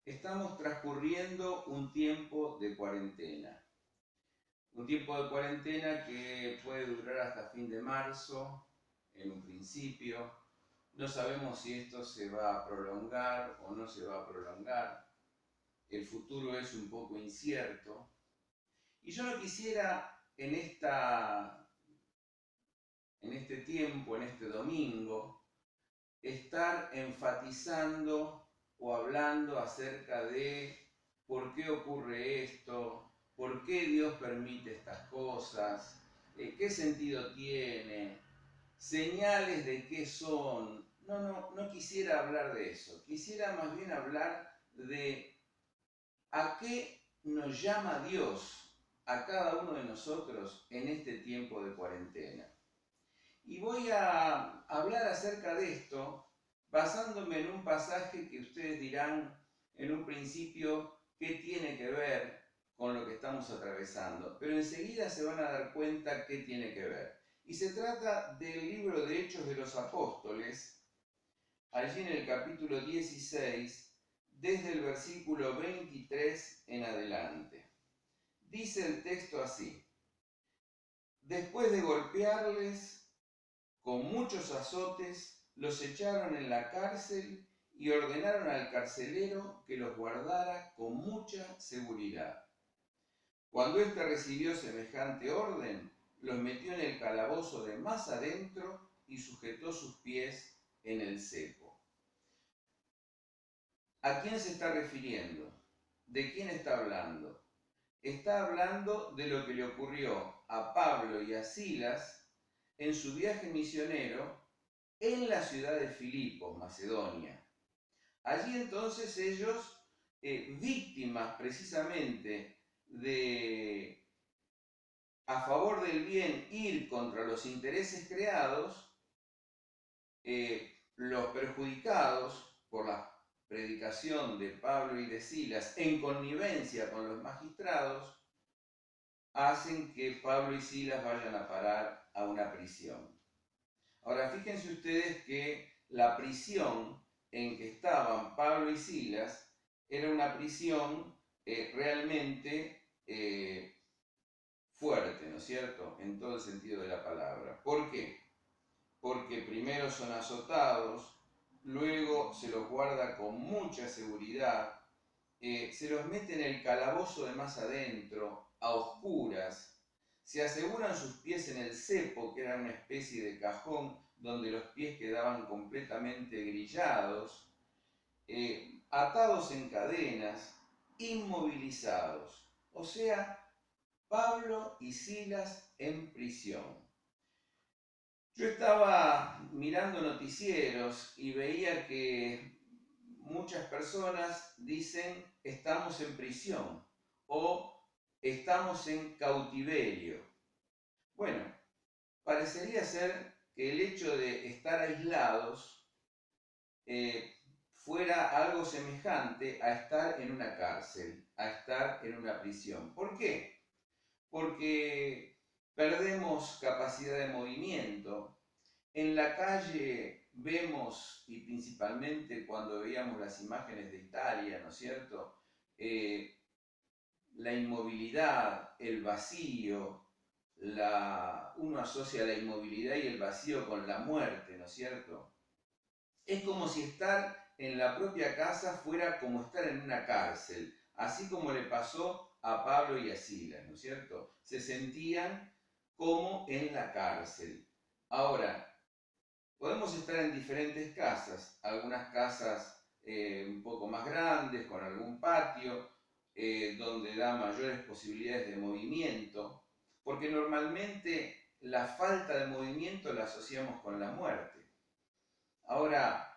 Estamos transcurriendo un tiempo de cuarentena. Un tiempo de cuarentena que puede durar hasta fin de marzo, en un principio. No sabemos si esto se va a prolongar o no se va a prolongar. El futuro es un poco incierto. Y yo no quisiera en este tiempo, en este domingo, estar enfatizando o hablando acerca de por qué ocurre esto, por qué Dios permite estas cosas, qué sentido tiene, señales de qué son. No quisiera hablar de eso. Quisiera más bien hablar de a qué nos llama Dios a cada uno de nosotros en este tiempo de cuarentena. Y voy a hablar acerca de esto basándome en un pasaje que ustedes dirán en un principio qué tiene que ver con lo que estamos atravesando, pero enseguida se van a dar cuenta qué tiene que ver. Y se trata del libro de Hechos de los Apóstoles, allí en el capítulo 16, desde el versículo 23 en adelante. Dice el texto así: después de golpearles con muchos azotes, los echaron en la cárcel y ordenaron al carcelero que los guardara con mucha seguridad. Cuando éste recibió semejante orden, los metió en el calabozo de más adentro y sujetó sus pies en el cepo. ¿A quién se está refiriendo? ¿De quién está hablando? Está hablando de lo que le ocurrió a Pablo y a Silas en su viaje misionero en la ciudad de Filipos, Macedonia. Allí entonces ellos, víctimas precisamente de, a favor del bien, ir contra los intereses creados, los perjudicados por la predicación de Pablo y de Silas en connivencia con los magistrados, hacen que Pablo y Silas vayan a parar a una prisión. Ahora, fíjense ustedes que la prisión en que estaban Pablo y Silas era una prisión realmente fuerte, ¿no es cierto? En todo el sentido de la palabra. ¿Por qué? Porque primero son azotados, luego se los guarda con mucha seguridad, se los mete en el calabozo de más adentro, a oscuras, se aseguran sus pies en el cepo, que era una especie de cajón donde los pies quedaban completamente grillados, atados en cadenas, inmovilizados. O sea, Pablo y Silas en prisión. Yo estaba mirando noticieros y veía que muchas personas dicen estamos en prisión o estamos en cautiverio. Bueno, parecería ser que el hecho de estar aislados fuera algo semejante a estar en una cárcel, a estar en una prisión. ¿Por qué? Porque perdemos capacidad de movimiento. En la calle vemos, y principalmente cuando veíamos las imágenes de Italia, ¿no es cierto? La inmovilidad, el vacío, uno asocia la inmovilidad y el vacío con la muerte, ¿no es cierto? Es como si estar en la propia casa fuera como estar en una cárcel, así como le pasó a Pablo y a Silas, ¿no es cierto? Se sentían como en la cárcel. Ahora, podemos estar en diferentes casas, algunas casas un poco más grandes, con algún patio, donde da mayores posibilidades de movimiento, porque normalmente la falta de movimiento la asociamos con la muerte. Ahora,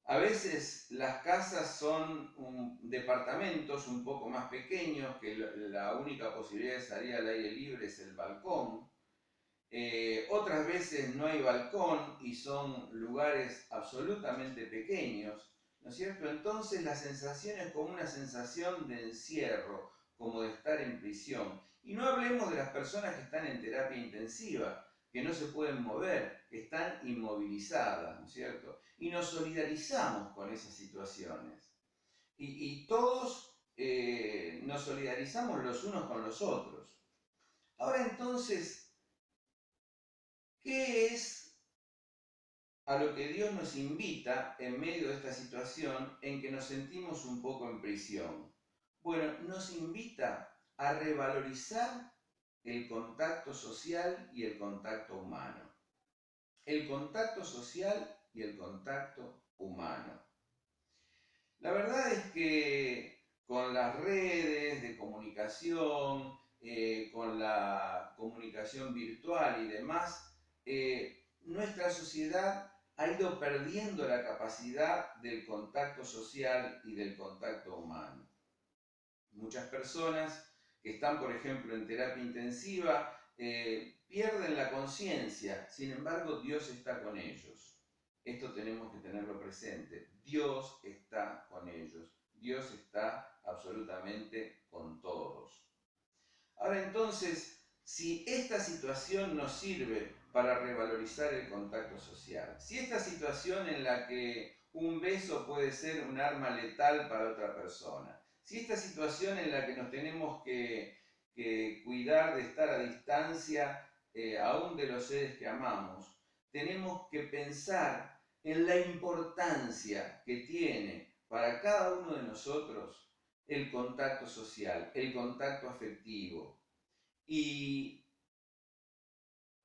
a veces las casas son departamentos un poco más pequeños, que la única posibilidad de salir al aire libre es el balcón. Otras veces no hay balcón y son lugares absolutamente pequeños, ¿no es cierto? Entonces la sensación es como una sensación de encierro, como de estar en prisión. Y no hablemos de las personas que están en terapia intensiva, que no se pueden mover, que están inmovilizadas, ¿no es cierto? Y nos solidarizamos con esas situaciones. y todos nos solidarizamos los unos con los otros. Ahora entonces, ¿qué es a lo que Dios nos invita en medio de esta situación en que nos sentimos un poco en prisión? Bueno, nos invita a revalorizar el contacto social y el contacto humano. El contacto social y el contacto humano. La verdad es que con las redes de comunicación, con la comunicación virtual y demás, nuestra sociedad ha ido perdiendo la capacidad del contacto social y del contacto humano. Muchas personas que están, por ejemplo, en terapia intensiva, pierden la conciencia, sin embargo, Dios está con ellos. Esto tenemos que tenerlo presente. Dios está con ellos. Dios está absolutamente con todos. Ahora entonces, si esta situación nos sirve para revalorizar el contacto social, si esta situación en la que un beso puede ser un arma letal para otra persona, si esta situación en la que nos tenemos que cuidar de estar a distancia aún de los seres que amamos, tenemos que pensar en la importancia que tiene para cada uno de nosotros el contacto social, el contacto afectivo y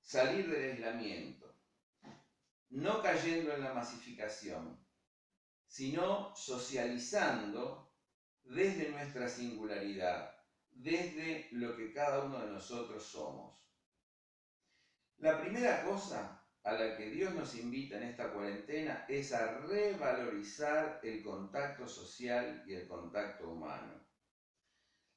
salir del aislamiento, no cayendo en la masificación, sino socializando desde nuestra singularidad, desde lo que cada uno de nosotros somos. La primera cosa a la que Dios nos invita en esta cuarentena es a revalorizar el contacto social y el contacto humano.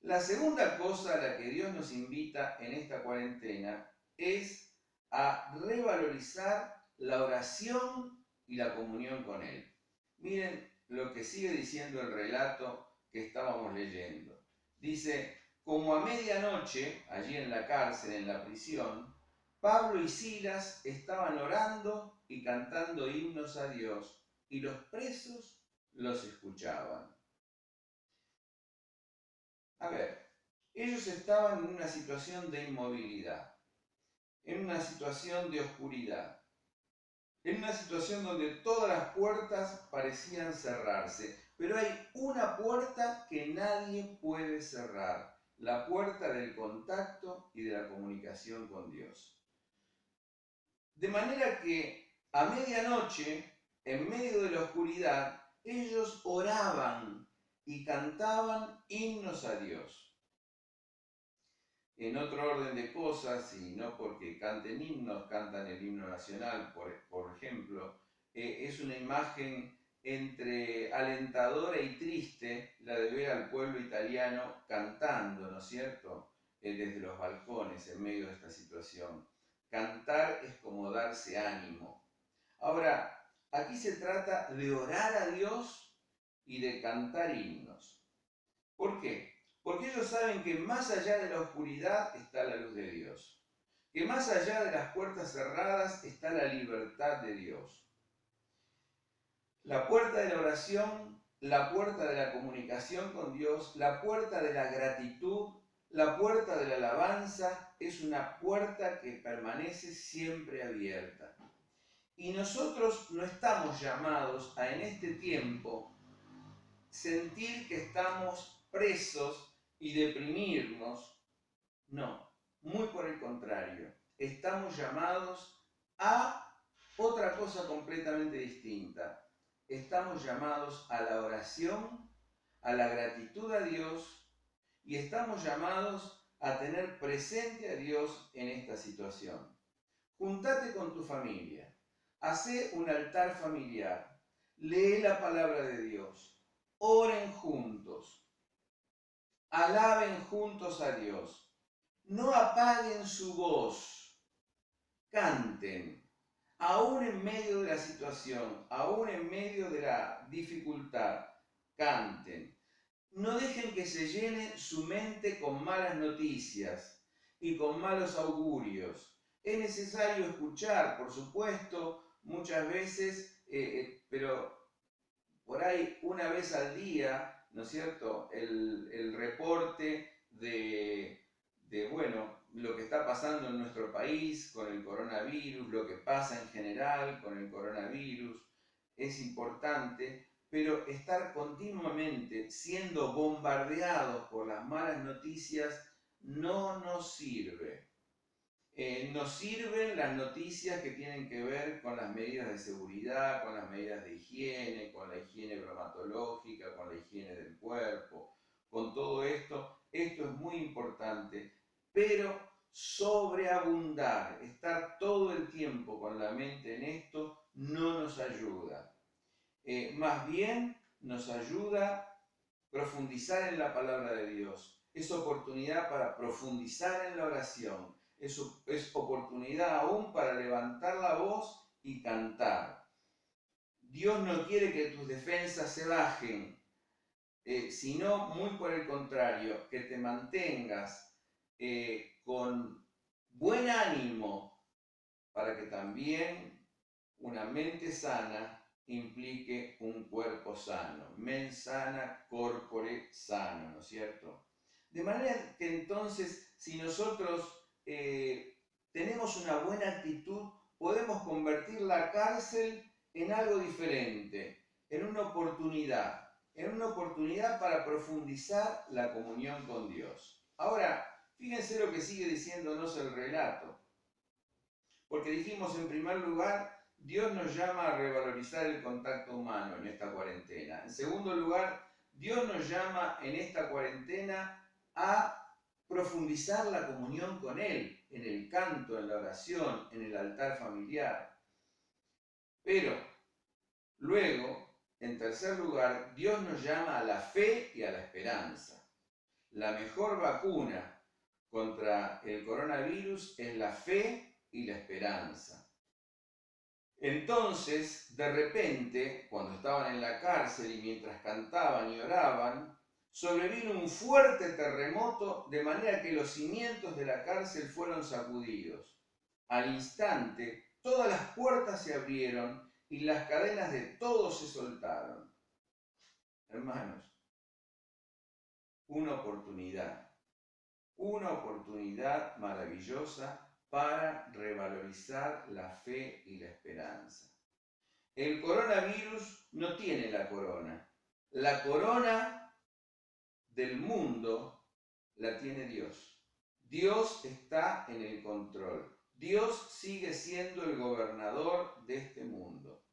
La segunda cosa a la que Dios nos invita en esta cuarentena es a revalorizar la oración y la comunión con Él. Miren lo que sigue diciendo el relato que estábamos leyendo. Dice, como a medianoche, allí en la cárcel, en la prisión, Pablo y Silas estaban orando y cantando himnos a Dios, y los presos los escuchaban. A ver, ellos estaban en una situación de inmovilidad, en una situación de oscuridad, en una situación donde todas las puertas parecían cerrarse, pero hay una puerta que nadie puede cerrar, la puerta del contacto y de la comunicación con Dios. De manera que a medianoche, en medio de la oscuridad, ellos oraban y cantaban himnos a Dios. En otro orden de cosas, y no porque canten himnos, cantan el himno nacional, por ejemplo, es una imagen entre alentadora y triste la de ver al pueblo italiano cantando, ¿no es cierto?, desde los balcones en medio de esta situación. Cantar es como darse ánimo. Ahora, aquí se trata de orar a Dios y de cantar himnos. ¿Por qué? Porque ellos saben que más allá de la oscuridad está la luz de Dios, que más allá de las puertas cerradas está la libertad de Dios. La puerta de la oración, la puerta de la comunicación con Dios, la puerta de la gratitud, la puerta de la alabanza es una puerta que permanece siempre abierta. Y nosotros no estamos llamados a en este tiempo sentir que estamos presos y deprimirnos. No, muy por el contrario. Estamos llamados a otra cosa completamente distinta. Estamos llamados a la oración, a la gratitud a Dios y estamos llamados a tener presente a Dios en esta situación. Juntate con tu familia, hacé un altar familiar, lee la palabra de Dios, oren juntos, alaben juntos a Dios, no apaguen su voz, canten, aún en medio de la situación, aún en medio de la dificultad, canten. No dejen que se llene su mente con malas noticias y con malos augurios. Es necesario escuchar, por supuesto, muchas veces, pero por ahí una vez al día ¿no es cierto?, el reporte bueno, lo que está pasando en nuestro país con el coronavirus, lo que pasa en general con el coronavirus, es importante, pero estar continuamente siendo bombardeados por las malas noticias no nos sirve. Nos sirven las noticias que tienen que ver con las medidas de seguridad, con las medidas de higiene, con la higiene bromatológica, con la higiene del cuerpo, con todo esto. Esto es muy importante, pero sobreabundar, estar todo el tiempo con la mente en esto, no nos ayuda. Más bien nos ayuda profundizar en la palabra de Dios. Es oportunidad para profundizar en la oración. Es oportunidad aún para levantar la voz y cantar. Dios no quiere que tus defensas se bajen, sino muy por el contrario, que te mantengas con buen ánimo para que también una mente sana implique un cuerpo sano. Mens sana, corpore sano, ¿no es cierto? De manera que entonces, si nosotros tenemos una buena actitud, podemos convertir la cárcel en algo diferente, en una oportunidad para profundizar la comunión con Dios. Ahora, fíjense lo que sigue diciéndonos el relato. Porque dijimos, en primer lugar, Dios nos llama a revalorizar el contacto humano en esta cuarentena. En segundo lugar, Dios nos llama en esta cuarentena a profundizar la comunión con Él, en el canto, en la oración, en el altar familiar. Pero luego, en tercer lugar, Dios nos llama a la fe y a la esperanza. La mejor vacuna contra el coronavirus es la fe y la esperanza. Entonces, de repente, cuando estaban en la cárcel y mientras cantaban y oraban, sobrevino un fuerte terremoto de manera que los cimientos de la cárcel fueron sacudidos. Al instante, todas las puertas se abrieron y las cadenas de todos se soltaron. Hermanos, una oportunidad maravillosa para revalorizar la fe y la esperanza. El coronavirus no tiene la corona. La corona del mundo la tiene Dios. Dios está en el control. Dios sigue siendo el gobernador de este mundo.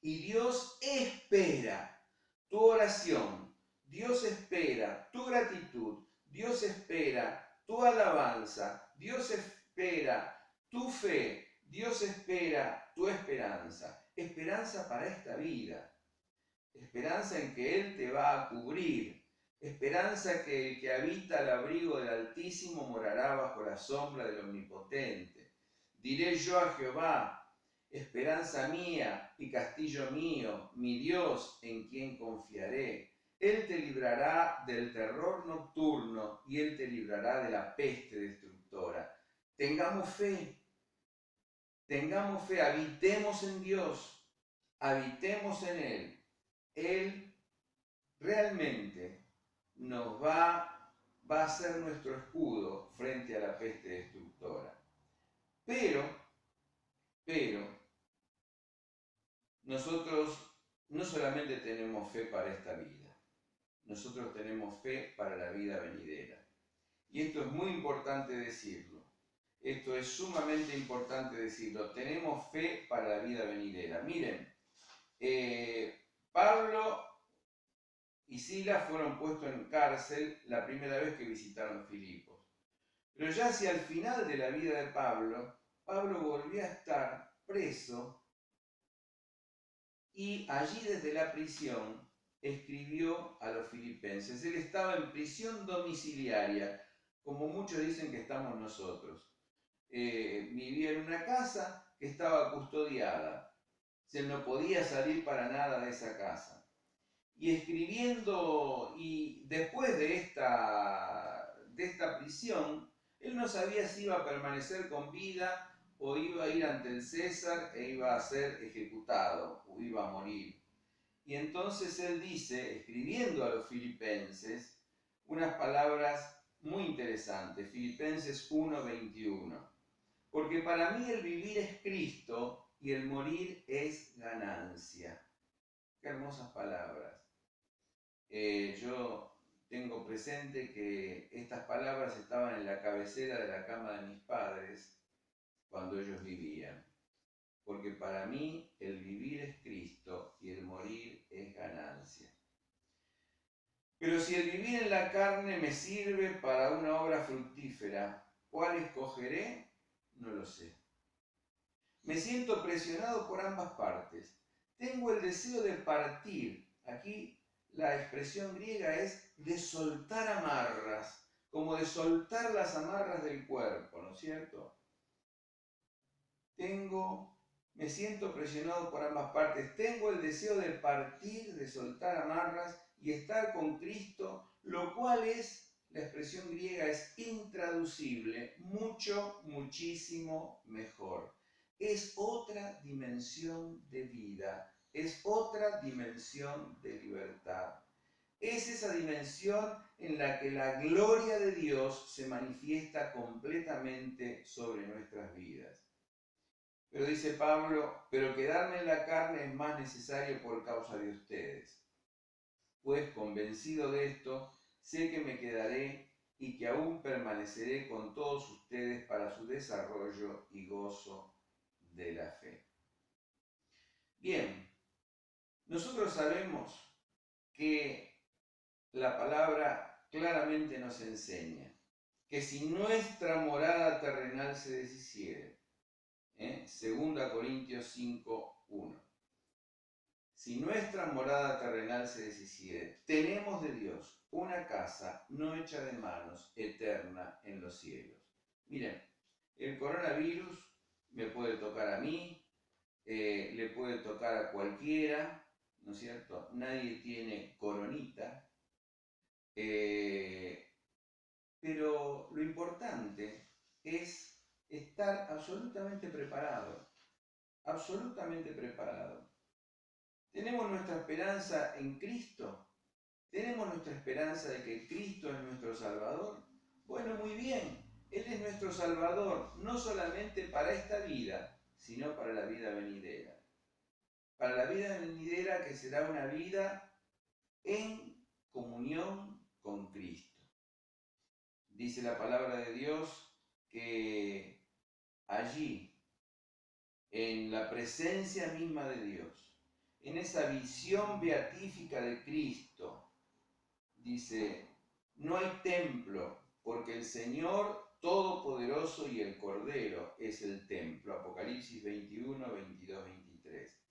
Y Dios espera tu oración. Dios espera tu gratitud. Dios espera tu alabanza. Dios espera tu fe. Dios espera tu esperanza. Esperanza para esta vida. Esperanza en que Él te va a cubrir. Esperanza que el que habita al abrigo del Altísimo morará bajo la sombra del Omnipotente. Diré yo a Jehová, esperanza mía y castillo mío, mi Dios en quien confiaré. Él te librará del terror nocturno y Él te librará de la peste destructora. Tengamos fe, habitemos en Dios, habitemos en Él. Él realmente nos va a ser nuestro escudo frente a la peste destructora. Pero, nosotros no solamente tenemos fe para esta vida, nosotros tenemos fe para la vida venidera. Y esto es muy importante decirlo. Esto es sumamente importante decirlo. Tenemos fe para la vida venidera. Miren, Pablo y Silas fueron puestos en cárcel la primera vez que visitaron Filipos. Pero ya hacia el final de la vida de Pablo volvió a estar preso y allí desde la prisión escribió a los filipenses. Él estaba en prisión domiciliaria, como muchos dicen que estamos nosotros. Vivía en una casa que estaba custodiada. Él no podía salir para nada de esa casa. Y escribiendo, y después de esta prisión, él no sabía si iba a permanecer con vida o iba a ir ante el César e iba a ser ejecutado o iba a morir. Y entonces él dice, escribiendo a los filipenses, unas palabras muy interesantes. Filipenses 1:21. Porque para mí el vivir es Cristo y el morir es ganancia. Qué hermosas palabras. Yo tengo presente que estas palabras estaban en la cabecera de la cama de mis padres cuando ellos vivían. Porque para mí el vivir es Cristo y el morir es ganancia. Pero si el vivir en la carne me sirve para una obra fructífera, ¿cuál escogeré? No lo sé. Me siento presionado por ambas partes. Tengo el deseo de partir. Aquí la expresión griega es de soltar amarras, como de soltar las amarras del cuerpo, ¿no es cierto? Me siento presionado por ambas partes. Tengo el deseo de partir, de soltar amarras y estar con Cristo, lo cual es, la expresión griega es intraducible, mucho, muchísimo mejor. Es otra dimensión de vida, es otra dimensión de libertad. Es esa dimensión en la que la gloria de Dios se manifiesta completamente sobre nuestras vidas. Pero dice Pablo, pero quedarme en la carne es más necesario por causa de ustedes. Pues convencido de esto, sé que me quedaré y que aún permaneceré con todos ustedes para su desarrollo y gozo de la fe. Bien, nosotros sabemos que la palabra claramente nos enseña que si nuestra morada terrenal se deshiciere, 2 Corintios 5:1. Si nuestra morada terrenal se deshiciere, tenemos de Dios una casa no hecha de manos, eterna en los cielos. Miren, el coronavirus me puede tocar a mí, le puede tocar a cualquiera, ¿no es cierto? Nadie tiene coronita, pero lo importante es estar absolutamente preparado. Absolutamente preparado. ¿Tenemos nuestra esperanza en Cristo? ¿Tenemos nuestra esperanza de que Cristo es nuestro Salvador? Bueno, muy bien. Él es nuestro Salvador, no solamente para esta vida, sino para la vida venidera. Para la vida venidera que será una vida en comunión con Cristo. Dice la palabra de Dios que allí, en la presencia misma de Dios, en esa visión beatífica de Cristo, dice, no hay templo, porque el Señor Todopoderoso y el Cordero es el templo. Apocalipsis 21, 22, 23.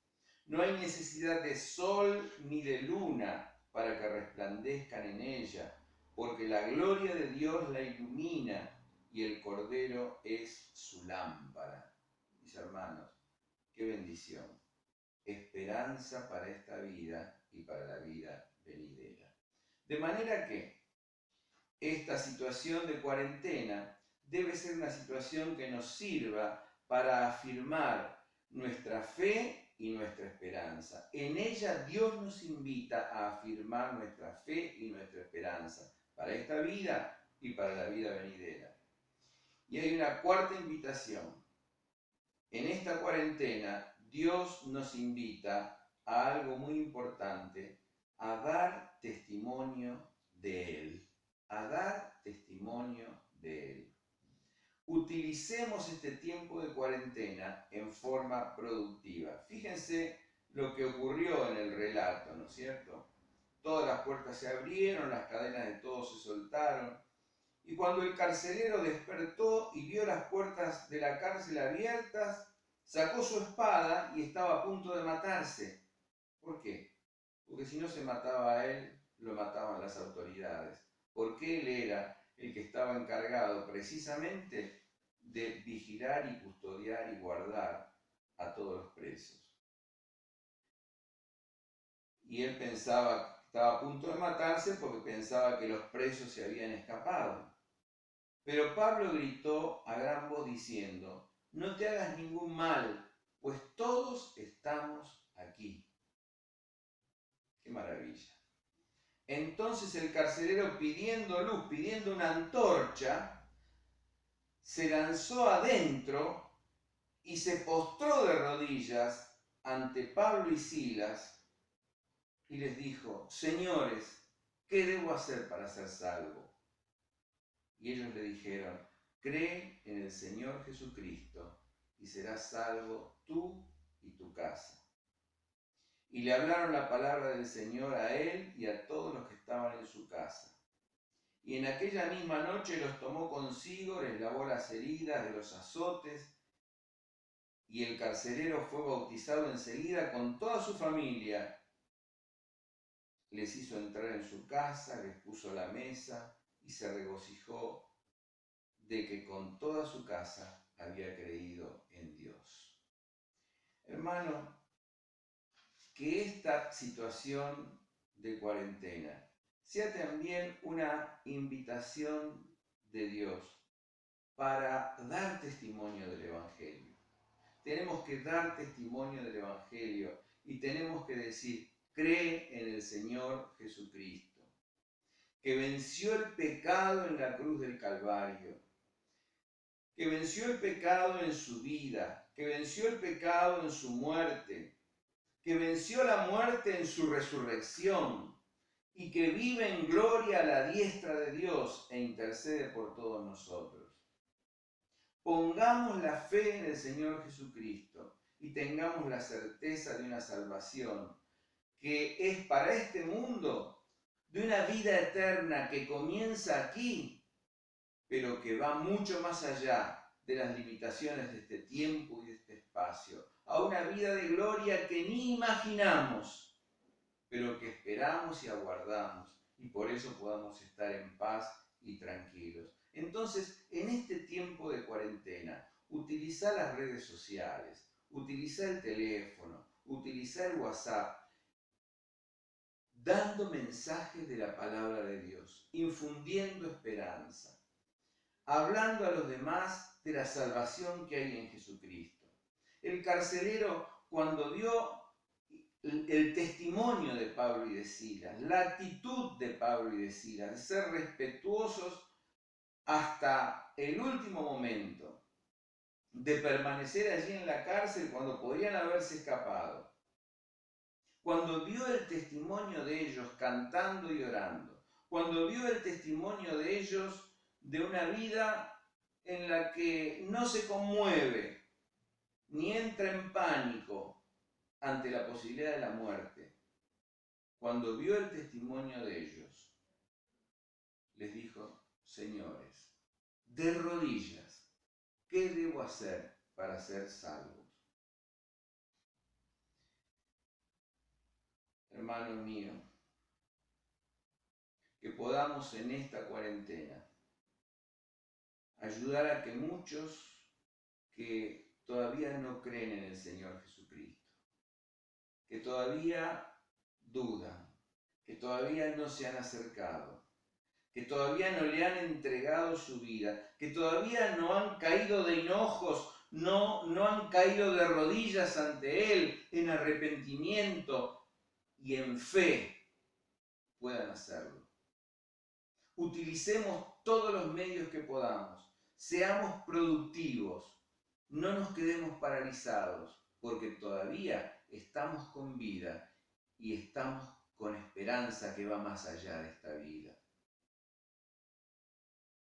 No hay necesidad de sol ni de luna para que resplandezcan en ella, porque la gloria de Dios la ilumina y el Cordero es su lámpara. Mis hermanos, qué bendición. Esperanza para esta vida y para la vida venidera. De manera que esta situación de cuarentena debe ser una situación que nos sirva para afirmar nuestra fe y nuestra esperanza. En ella Dios nos invita a afirmar nuestra fe y nuestra esperanza para esta vida y para la vida venidera. Y hay una cuarta invitación. En esta cuarentena Dios nos invita a algo muy importante, a dar testimonio de Él. A dar testimonio de Él. Utilicemos este tiempo de cuarentena en forma productiva. Fíjense lo que ocurrió en el relato, ¿no es cierto? Todas las puertas se abrieron, las cadenas de todos se soltaron. Y cuando el carcelero despertó y vio las puertas de la cárcel abiertas, sacó su espada y estaba a punto de matarse. ¿Por qué? Porque si no se mataba a él, lo mataban las autoridades. Porque él era el que estaba encargado precisamente de vigilar y custodiar y guardar a todos los presos. Y él pensaba que estaba a punto de matarse porque pensaba que los presos se habían escapado. Pero Pablo gritó a gran voz diciendo, no te hagas ningún mal, pues todos estamos aquí. Qué maravilla. Entonces el carcelero, pidiendo luz, pidiendo una antorcha, se lanzó adentro y se postró de rodillas ante Pablo y Silas y les dijo: Señores, ¿qué debo hacer para ser salvo? Y ellos le dijeron: cree en el Señor Jesucristo y serás salvo tú y tu casa. Y le hablaron la palabra del Señor a él y a todos los que estaban en su casa. Y en aquella misma noche los tomó consigo, les lavó las heridas de los azotes, y el carcelero fue bautizado enseguida con toda su familia. Les hizo entrar en su casa, les puso la mesa y se regocijó de que con toda su casa había creído en Dios. Hermano, que esta situación de cuarentena sea también una invitación de Dios para dar testimonio del Evangelio. Tenemos que dar testimonio del Evangelio y tenemos que decir: cree en el Señor Jesucristo, que venció el pecado en la cruz del Calvario, que venció el pecado en su vida, que venció el pecado en su muerte, que venció la muerte en su resurrección y que vive en gloria a la diestra de Dios e intercede por todos nosotros. Pongamos la fe en el Señor Jesucristo y tengamos la certeza de una salvación que es para este mundo, de una vida eterna que comienza aquí, pero que va mucho más allá de las limitaciones de este tiempo y de este espacio, a una vida de gloria que ni imaginamos, pero que esperamos y aguardamos, y por eso podamos estar en paz y tranquilos. Entonces, en este tiempo de cuarentena, utiliza las redes sociales, utiliza el teléfono, utiliza el WhatsApp, dando mensajes de la palabra de Dios, infundiendo esperanza, hablando a los demás de la salvación que hay en Jesucristo. El carcelero, cuando dio el testimonio de Pablo y de Silas, la actitud de Pablo y de Silas, de ser respetuosos hasta el último momento, de permanecer allí en la cárcel cuando podrían haberse escapado. Cuando vio el testimonio de ellos cantando y orando, cuando vio el testimonio de ellos de una vida en la que no se conmueve ni entra en pánico ante la posibilidad de la muerte, cuando vio el testimonio de ellos, les dijo: señores, de rodillas, ¿qué debo hacer para ser salvos? Hermano mío, que podamos en esta cuarentena ayudar a que muchos que todavía no creen en el Señor Jesucristo, que todavía dudan, que todavía no se han acercado, que todavía no le han entregado su vida, que todavía no han caído de hinojos, no han caído de rodillas ante Él en arrepentimiento y en fe, puedan hacerlo. Utilicemos todos los medios que podamos, seamos productivos, no nos quedemos paralizados, porque todavía estamos con vida y estamos con esperanza que va más allá de esta vida.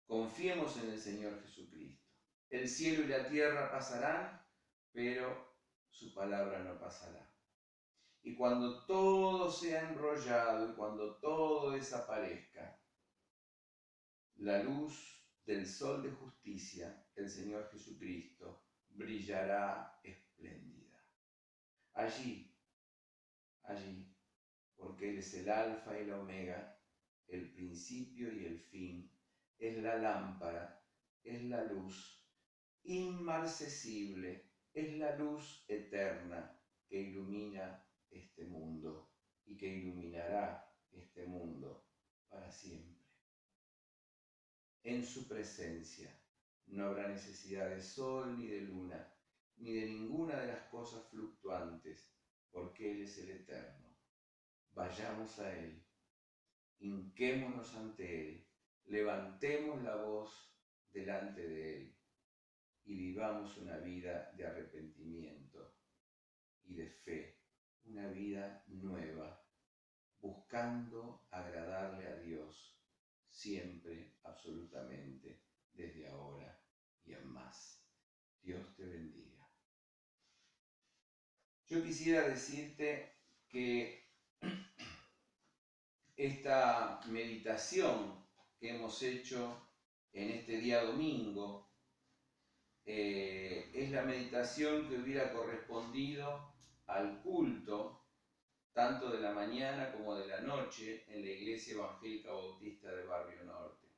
Confiemos en el Señor Jesucristo. El cielo y la tierra pasarán, pero su palabra no pasará. Y cuando todo sea enrollado y cuando todo desaparezca, la luz del sol de justicia, el Señor Jesucristo, brillará espléndida. Allí, porque Él es el alfa y la omega, el principio y el fin, es la lámpara, es la luz inmarcesible, es la luz eterna que ilumina este mundo y que iluminará este mundo para siempre. En su presencia no habrá necesidad de sol ni de luna, ni de ninguna de las cosas fluctuantes, porque Él es el eterno. vayamos a Él, hinquémonos ante Él, levantemos la voz delante de Él y vivamos una vida de arrepentimiento y de fe, una vida nueva, buscando agradarle a Dios siempre, absolutamente, desde ahora y en más. Dios te bendiga. Yo quisiera decirte que esta meditación que hemos hecho en este día domingo es la meditación que hubiera correspondido al culto, tanto de la mañana como de la noche, en la Iglesia Evangélica Bautista de Barrio Norte.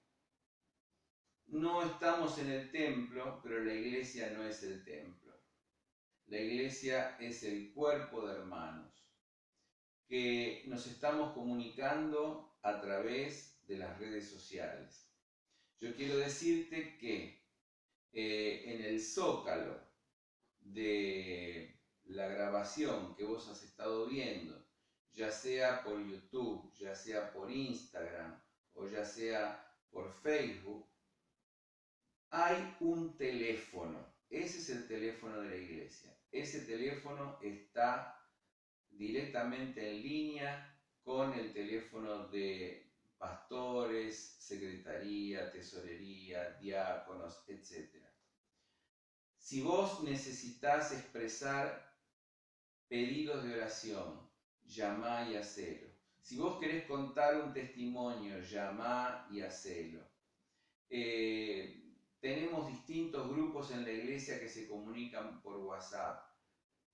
No estamos en el templo, pero la iglesia no es el templo. La iglesia es el cuerpo de hermanos que nos estamos comunicando a través de las redes sociales. Yo quiero decirte que en el zócalo de la grabación que vos has estado viendo, ya sea por YouTube, ya sea por Instagram o ya sea por Facebook, hay un teléfono. Ese es el teléfono de la iglesia. Ese teléfono está directamente en línea con el teléfono de pastores, secretaría, tesorería, diáconos, etc. Si vos necesitas expresar pedidos de oración, llamá y hacelo. Si vos querés contar un testimonio, llamá y hacelo. Tenemos distintos grupos en la iglesia que se comunican por WhatsApp.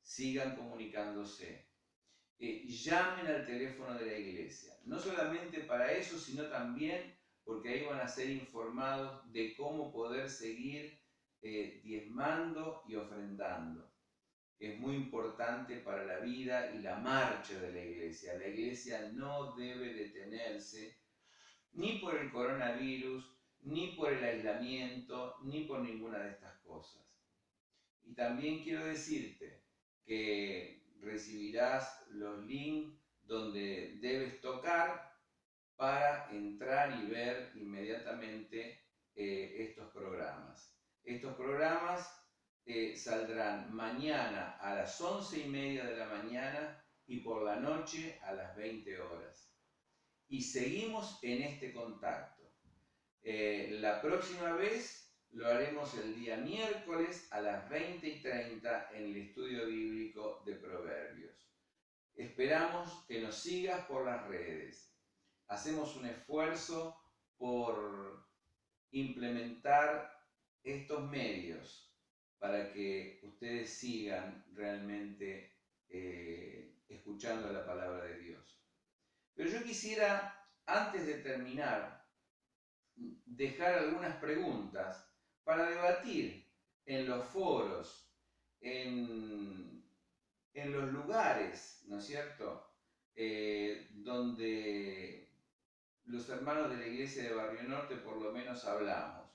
Sigan comunicándose. Llamen al teléfono de la iglesia. No solamente para eso, sino también porque ahí van a ser informados de cómo poder seguir diezmando y ofrendando. Es muy importante para la vida y la marcha de la iglesia. La iglesia no debe detenerse ni por el coronavirus, ni por el aislamiento, ni por ninguna de estas cosas. Y también quiero decirte que recibirás los links donde debes tocar para entrar y ver inmediatamente estos programas. Estos programas saldrán mañana a las 11:30 de la mañana y por la noche a las 20 horas. Y seguimos en este contacto. La próxima vez lo haremos el día miércoles a las 20:30 en el estudio bíblico de Proverbios. Esperamos que nos sigas por las redes. Hacemos un esfuerzo por implementar estos medios para que ustedes sigan realmente escuchando la palabra de Dios. Pero yo quisiera, antes de terminar, dejar algunas preguntas para debatir en los foros, en los lugares, ¿no es cierto?, donde los hermanos de la Iglesia de Barrio Norte por lo menos hablamos.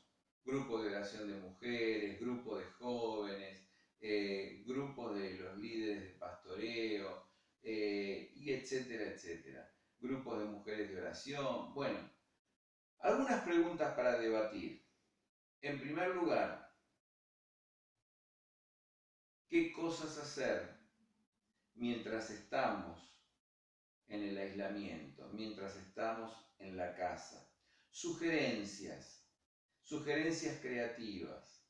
Grupo de oración de mujeres, grupo de jóvenes, grupos de los líderes de pastoreo, y etcétera, etcétera. Grupos de mujeres de oración. Bueno, algunas preguntas para debatir. En primer lugar, ¿qué cosas hacer mientras estamos en el aislamiento, mientras estamos en la casa? Sugerencias creativas.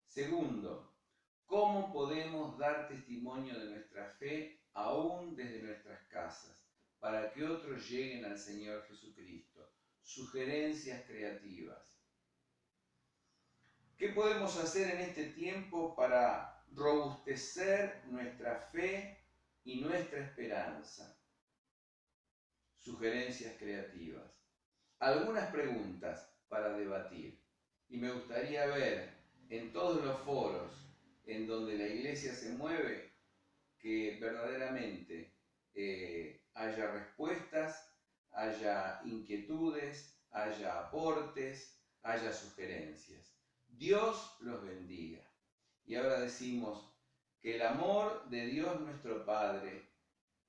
Segundo, ¿cómo podemos dar testimonio de nuestra fe aún desde nuestras casas para que otros lleguen al Señor Jesucristo? Sugerencias creativas. ¿Qué podemos hacer en este tiempo para robustecer nuestra fe y nuestra esperanza? Sugerencias creativas. Algunas preguntas para debatir. Y me gustaría ver en todos los foros en donde la iglesia se mueve que verdaderamente haya respuestas, haya inquietudes, haya aportes, haya sugerencias. Dios los bendiga. Y ahora decimos que el amor de Dios nuestro Padre,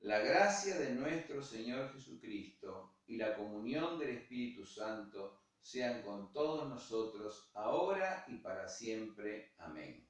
La gracia de nuestro Señor Jesucristo y la comunión del Espíritu Santo sean con todos nosotros, ahora y para siempre. Amén.